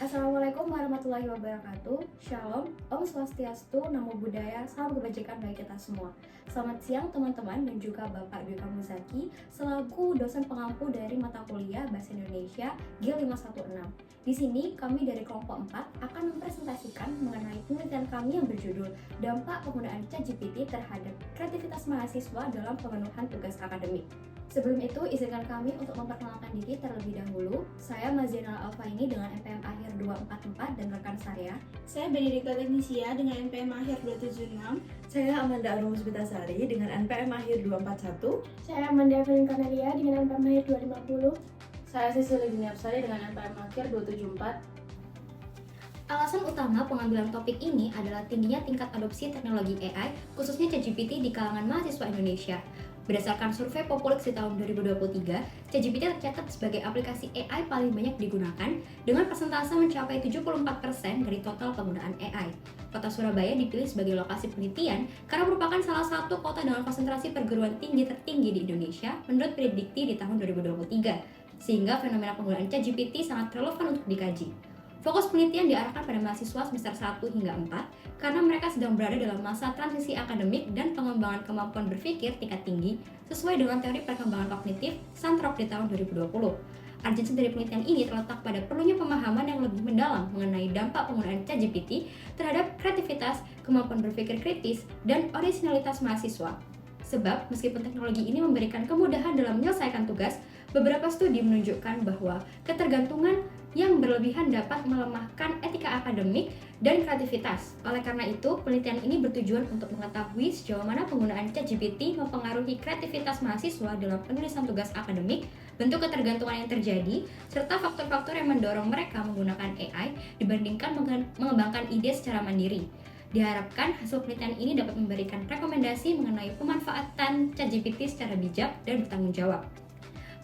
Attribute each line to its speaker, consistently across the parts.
Speaker 1: Assalamualaikum warahmatullahi wabarakatuh. Shalom, Om Swastiastu, Namo Buddhaya, salam kebajikan bagi kita semua. Selamat siang teman-teman dan juga Bapak Dwi Kamuzaki selaku dosen pengampu dari mata kuliah Bahasa Indonesia GIL 516. Di sini kami dari kelompok 4 akan mempresentasikan mengenai penelitian kami yang berjudul Dampak Penggunaan ChatGPT terhadap Kreativitas Mahasiswa dalam Pemenuhan Tugas Akademik. Sebelum itu, izinkan kami untuk memperkenalkan diri terlebih dahulu. Saya Mazianal Alfaini dengan NPM akhir 244 dan rekan saya
Speaker 2: Benedikta Teknisia dengan NPM akhir 276.
Speaker 3: Saya Amanda Arum Puspitasari dengan NPM akhir 241.
Speaker 4: Saya Amanda Evelyn Cornelia dengan NPM akhir 250.
Speaker 5: Saya Sisili Diniapsari dengan NPM akhir 274.
Speaker 1: Alasan utama pengambilan topik ini adalah tingginya tingkat adopsi teknologi AI, khususnya ChatGPT di kalangan mahasiswa Indonesia. Berdasarkan survei Populix di tahun 2023, ChatGPT tercatat sebagai aplikasi AI paling banyak digunakan dengan persentase mencapai 74% dari total penggunaan AI. Kota Surabaya dipilih sebagai lokasi penelitian karena merupakan salah satu kota dengan konsentrasi perguruan tinggi tertinggi di Indonesia menurut prediksi di tahun 2023, sehingga fenomena penggunaan ChatGPT sangat relevan untuk dikaji. Fokus penelitian diarahkan pada mahasiswa semester 1 hingga 4 karena mereka sedang berada dalam masa transisi akademik dan pengembangan kemampuan berpikir tingkat tinggi sesuai dengan teori perkembangan kognitif Santrop di tahun 2020. Urgensi dari penelitian ini terletak pada perlunya pemahaman yang lebih mendalam mengenai dampak penggunaan ChatGPT terhadap kreativitas, kemampuan berpikir kritis, dan orisinalitas mahasiswa. Sebab, meskipun teknologi ini memberikan kemudahan dalam menyelesaikan tugas, beberapa studi menunjukkan bahwa ketergantungan yang berlebihan dapat melemahkan etika akademik dan kreativitas. Oleh karena itu, penelitian ini bertujuan untuk mengetahui sejauh mana penggunaan ChatGPT mempengaruhi kreativitas mahasiswa dalam penulisan tugas akademik, bentuk ketergantungan yang terjadi, serta faktor-faktor yang mendorong mereka menggunakan AI dibandingkan mengembangkan ide secara mandiri. Diharapkan hasil penelitian ini dapat memberikan rekomendasi mengenai pemanfaatan ChatGPT secara bijak dan bertanggung jawab.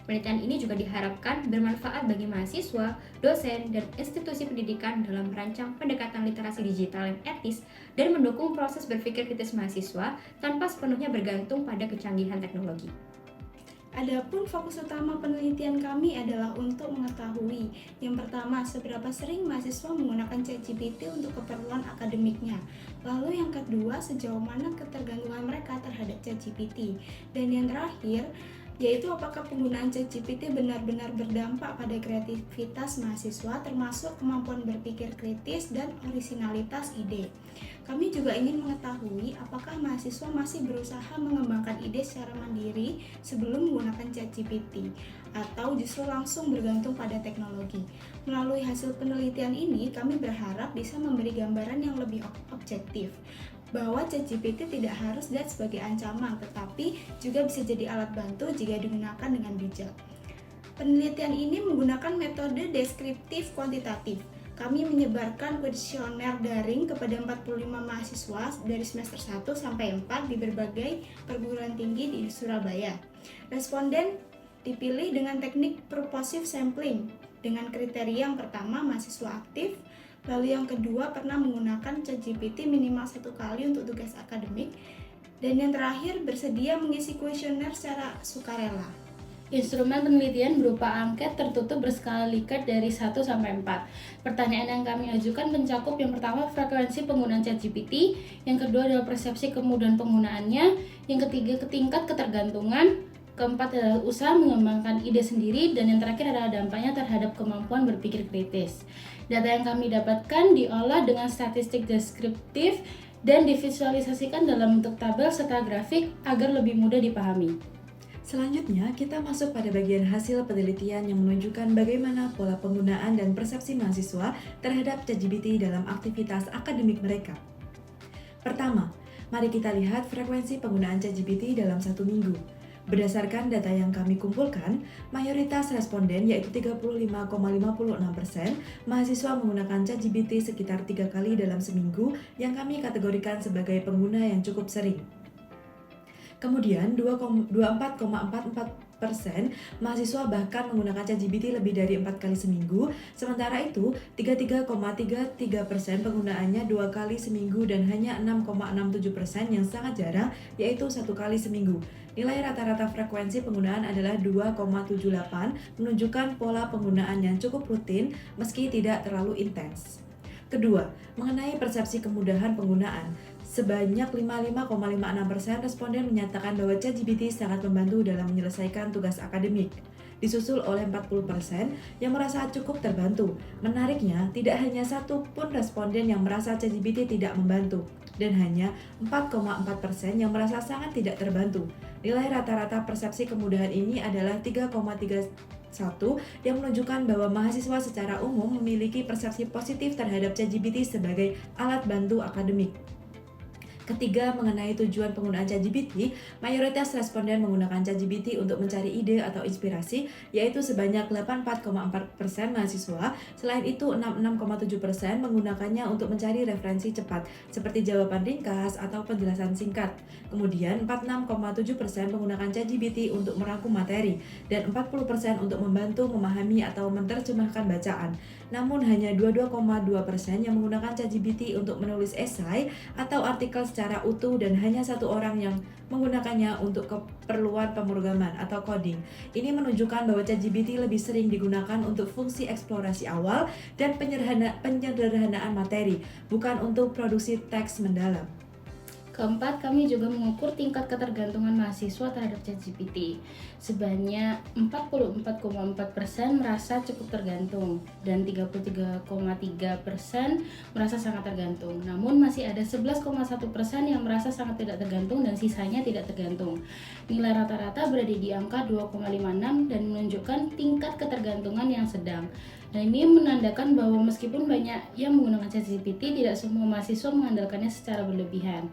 Speaker 1: Penelitian ini juga diharapkan bermanfaat bagi mahasiswa, dosen, dan institusi pendidikan dalam merancang pendekatan literasi digital yang etis dan mendukung proses berpikir kritis mahasiswa tanpa sepenuhnya bergantung pada kecanggihan teknologi.
Speaker 2: Adapun fokus utama penelitian kami adalah untuk mengetahui yang pertama, seberapa sering mahasiswa menggunakan ChatGPT untuk keperluan akademiknya. Lalu yang kedua, sejauh mana ketergantungan mereka terhadap ChatGPT. Dan yang terakhir, yaitu apakah penggunaan ChatGPT benar-benar berdampak pada kreativitas mahasiswa termasuk kemampuan berpikir kritis dan orisinalitas ide. Kami juga ingin mengetahui apakah mahasiswa masih berusaha mengembangkan ide secara mandiri sebelum menggunakan ChatGPT atau justru langsung bergantung pada teknologi. Melalui hasil penelitian ini, kami berharap bisa memberi gambaran yang lebih objektif bahwa ChatGPT tidak harus dilihat sebagai ancaman, tetapi juga bisa jadi alat bantu jika digunakan dengan bijak. Penelitian ini menggunakan metode deskriptif kuantitatif. Kami menyebarkan kuesioner daring kepada 45 mahasiswa dari semester 1 sampai 4 di berbagai perguruan tinggi di Surabaya. Responden dipilih dengan teknik purposive sampling dengan kriteria yang pertama mahasiswa aktif, lalu yang kedua pernah menggunakan ChatGPT minimal 1 kali untuk tugas akademik, dan yang terakhir bersedia mengisi kuesioner secara sukarela.
Speaker 5: Instrumen penelitian berupa angket tertutup berskala Likert dari 1 sampai 4. Pertanyaan yang kami ajukan mencakup yang pertama frekuensi penggunaan ChatGPT, yang kedua adalah persepsi kemudahan penggunaannya, yang ketiga tingkat ketergantungan, keempat adalah usaha mengembangkan ide sendiri, dan yang terakhir adalah dampaknya terhadap kemampuan berpikir kritis. Data yang kami dapatkan diolah dengan statistik deskriptif dan divisualisasikan dalam bentuk tabel serta grafik agar lebih mudah dipahami.
Speaker 3: Selanjutnya, kita masuk pada bagian hasil penelitian yang menunjukkan bagaimana pola penggunaan dan persepsi mahasiswa terhadap ChatGPT dalam aktivitas akademik mereka. Pertama, mari kita lihat frekuensi penggunaan ChatGPT dalam 1 minggu. Berdasarkan data yang kami kumpulkan, mayoritas responden yaitu 35,56% mahasiswa menggunakan ChatGPT sekitar 3 kali dalam seminggu yang kami kategorikan sebagai pengguna yang cukup sering. Kemudian 24,44% mahasiswa bahkan menggunakan ChatGPT lebih dari 4 kali seminggu. Sementara itu, 33,33% penggunaannya 2 kali seminggu dan hanya 6,67% yang sangat jarang, yaitu 1 kali seminggu. Nilai rata-rata frekuensi penggunaan adalah 2,78, menunjukkan pola penggunaan yang cukup rutin meski tidak terlalu intens. Kedua, mengenai persepsi kemudahan penggunaan. Sebanyak 55,56% responden menyatakan bahwa ChatGPT sangat membantu dalam menyelesaikan tugas akademik, disusul oleh 40% yang merasa cukup terbantu. Menariknya, tidak hanya satu pun responden yang merasa ChatGPT tidak membantu, dan hanya 4,4% yang merasa sangat tidak terbantu. Nilai rata-rata persepsi kemudahan ini adalah 3,31 yang menunjukkan bahwa mahasiswa secara umum memiliki persepsi positif terhadap ChatGPT sebagai alat bantu akademik. Ketiga, mengenai tujuan penggunaan ChatGPT, mayoritas responden menggunakan ChatGPT untuk mencari ide atau inspirasi, yaitu sebanyak 84,4% mahasiswa. Selain itu, 66,7% menggunakannya untuk mencari referensi cepat, seperti jawaban ringkas atau penjelasan singkat. Kemudian, 46,7% menggunakan ChatGPT untuk merangkum materi, dan 40% untuk membantu memahami atau menerjemahkan bacaan. Namun, hanya 22,2% yang menggunakan ChatGPT untuk menulis esai atau artikel secara utuh, dan hanya satu orang yang menggunakannya untuk keperluan pemrograman atau coding. Ini menunjukkan bahwa ChatGPT lebih sering digunakan untuk fungsi eksplorasi awal dan penyederhanaan materi, bukan untuk produksi teks mendalam.
Speaker 5: Keempat, kami juga mengukur tingkat ketergantungan mahasiswa terhadap ChatGPT. Sebanyak 44,4% merasa cukup tergantung dan 33,3% merasa sangat tergantung. Namun masih ada 11,1% yang merasa sangat tidak tergantung dan sisanya tidak tergantung. Nilai rata-rata berada di angka 2,56 dan menunjukkan tingkat ketergantungan yang sedang. Nah, ini menandakan bahwa meskipun banyak yang menggunakan ChatGPT, tidak semua mahasiswa mengandalkannya secara berlebihan.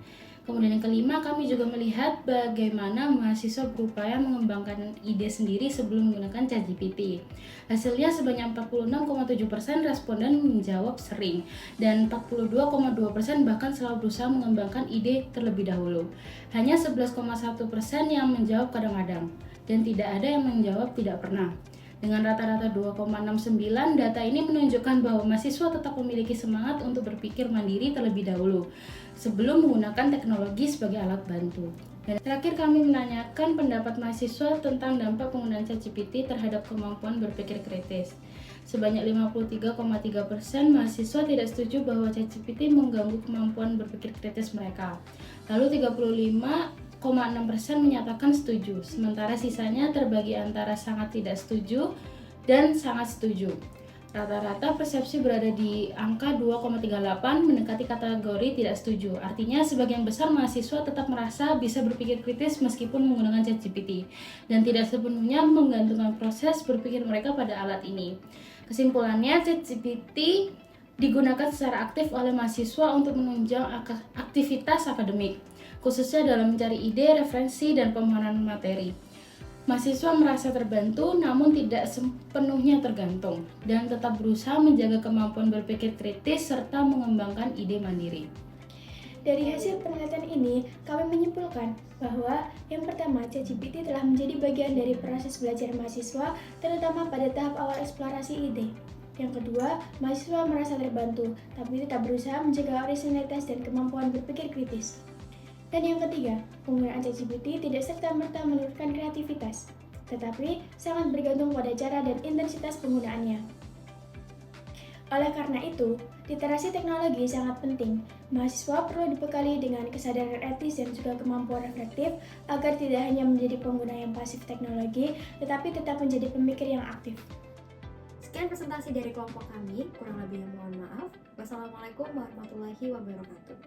Speaker 5: Kemudian yang kelima, kami juga melihat bagaimana mahasiswa berupaya mengembangkan ide sendiri sebelum menggunakan ChatGPT. Hasilnya sebanyak 46,7% responden menjawab sering, dan 42,2% bahkan selalu berusaha mengembangkan ide terlebih dahulu. Hanya 11,1% yang menjawab kadang-kadang, dan tidak ada yang menjawab tidak pernah. Dengan rata-rata 2,69, data ini menunjukkan bahwa mahasiswa tetap memiliki semangat untuk berpikir mandiri terlebih dahulu sebelum menggunakan teknologi sebagai alat bantu. Dan terakhir, kami menanyakan pendapat mahasiswa tentang dampak penggunaan ChatGPT terhadap kemampuan berpikir kritis. Sebanyak 53,3% mahasiswa tidak setuju bahwa ChatGPT mengganggu kemampuan berpikir kritis mereka. Lalu 35,6% menyatakan setuju, sementara sisanya terbagi antara sangat tidak setuju dan sangat setuju. Rata-rata persepsi berada di angka 2,38, mendekati kategori tidak setuju. Artinya sebagian besar mahasiswa tetap merasa bisa berpikir kritis meskipun menggunakan ChatGPT dan tidak sepenuhnya menggantungkan proses berpikir mereka pada alat ini. Kesimpulannya, ChatGPT digunakan secara aktif oleh mahasiswa untuk menunjang aktivitas akademik, khususnya dalam mencari ide, referensi, dan pemahaman materi. Mahasiswa merasa terbantu namun tidak sepenuhnya tergantung, dan tetap berusaha menjaga kemampuan berpikir kritis serta mengembangkan ide mandiri.
Speaker 4: Dari hasil penelitian ini, kami menyimpulkan bahwa yang pertama, ChatGPT telah menjadi bagian dari proses belajar mahasiswa, terutama pada tahap awal eksplorasi ide. Yang kedua, mahasiswa merasa terbantu, tapi tetap berusaha menjaga originalitas dan kemampuan berpikir kritis. Dan yang ketiga, penggunaan ChatGPT tidak serta-merta menurunkan kreativitas, tetapi sangat bergantung pada cara dan intensitas penggunaannya. Oleh karena itu, literasi teknologi sangat penting. Mahasiswa perlu dibekali dengan kesadaran etis dan juga kemampuan reflektif agar tidak hanya menjadi pengguna yang pasif teknologi, tetapi tetap menjadi pemikir yang aktif.
Speaker 1: Sekian presentasi dari kelompok kami, kurang lebihnya mohon maaf. Wassalamualaikum warahmatullahi wabarakatuh.